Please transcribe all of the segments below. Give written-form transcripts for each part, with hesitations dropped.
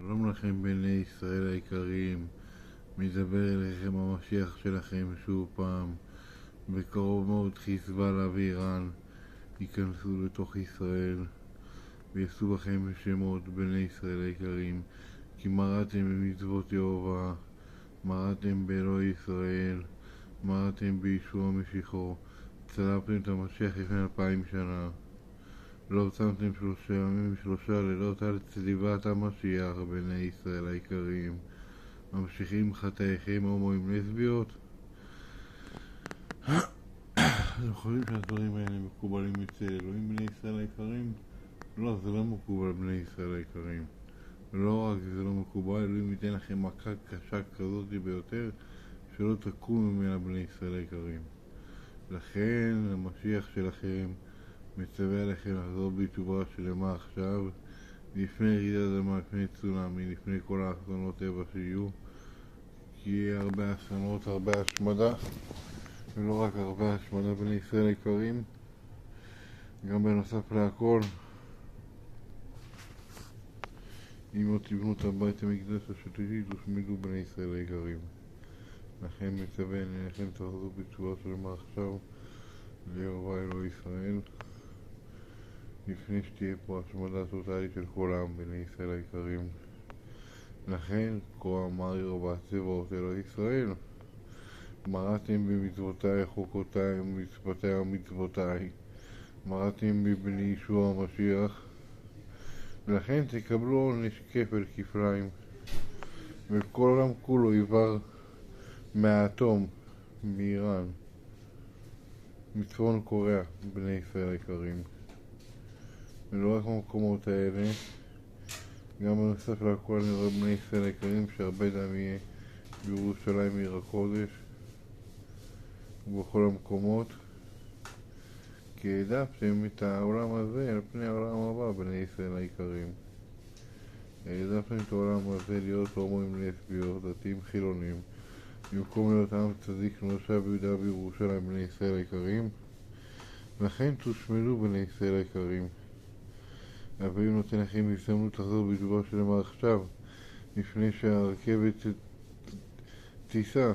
שלום לכם בני ישראל היקרים, מדבר אליכם המשיח שלכם שוב פעם. בקרוב מאוד חיזבאללה ואיראן ייכנסו לתוך ישראל ויעשו בכם שמות בני ישראל היקרים, כי מרדתם במצוות יהובה, מרדתם באלוהי ישראל, מרדתם בישוע משיחו, צלבתם את המשיח לפני 2000 שנה. לא שמתם 3 ימים 3 לילות על צליבת המשיח בני ישראל היקרים. ממשיכים חטאיכם הומואים לסביות. אתם חושבים שהדברים האלה מקובלים אצל אלוהים בני ישראל היקרים? לא, זה לא מקובל בני ישראל היקרים. לא רק זה לא מקובל, אלוהים ייתן לכם מכה קשה כזאת ביותר שלא תקום ממנה בני ישראל היקרים. לכן המשיח שלכם מצווה עליכם לחזור בתשובה שלמה עכשיו, לפני רעידת אדמה, לפני צונאמי, לפני כל האסונות טבע שיהיו, כי יהיה הרבה אסונות, הרבה השמדה, ולא רק הרבה השמדה בני ישראל היקרים, גם בנוסף להכל, אם לא תבנו את הבית המקדש השלישי תושמדו בני ישראל היקרים. לכן מצווה עליכם תחזרו בתשובה שלמה עכשיו ליהובה אלוהי ישראל, לפני שתהיה פה השמדה טוטלית של כל העם בני ישראל היקרים. לכן כה אמר ירבה צבאות אלוהי ישראל, מרדתם במצוותיי, חוקותיי, מצוותיי ומצוותיי, מרדתם בבני ישוע המשיח, ולכן תקבלו עונש כפל כפליים, וכל העולם כולו יבר מהאטום, מאיראן, מצפון קוריאה בני ישראל היקרים. ולא רק במקומות האלה, גם בנוסף להכל אני רואה בני ישראל היקרים שהרבה דם יהיה בירושלים עיר הקודש ובכל המקומות, כי העדפתם את העולם הזה על פני העולם הבא בני ישראל היקרים. העדפתם את העולם הזה להיות הומואים לסביות, דתיים חילונים, במקום להיות עם צדיק נושע ביהודה בירושלים בני ישראל היקרים. לכן תושמדו בני ישראל היקרים. אבל נותן לכם הזדמנות לחזור בתשובה שלמה עכשיו, לפני שהרכבת תיסע.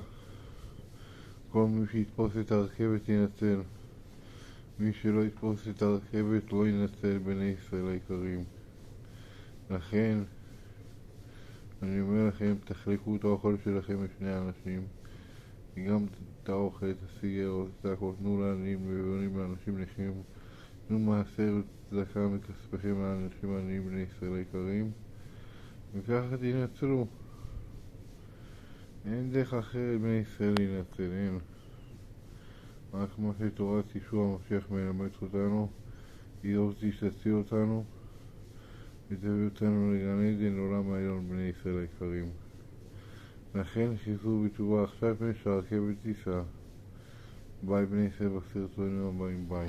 כל מי שיתפוס את הרכבת ינצל, מי שלא יתפוס את הרכבת לא ינצל בני ישראל היקרים. לכן אני אומר לכם, תחלקו את האוכל שלכם לשני אנשים, גם את האוכל, את הסיגרות, את הכל, תנו לעניים ובונים לאנשים נכים, תנו מעשר וצדקה מכספכם לאנשים עניים בני ישראל היקרים, וככה תנצלו. אין דרך אחרת בני ישראל להינצל, אין. רק מה שתורת ישוע המשיח מלמד אותנו, היא זאת תשתציע אותנו ותביא אותנו לגן עדן לעולם העליון בני ישראל היקרים. לכן חזרו בתשובה עכשיו לפני שהרכבת תיסע. ביי בני ישראל בסרטונים הבאים, ביי.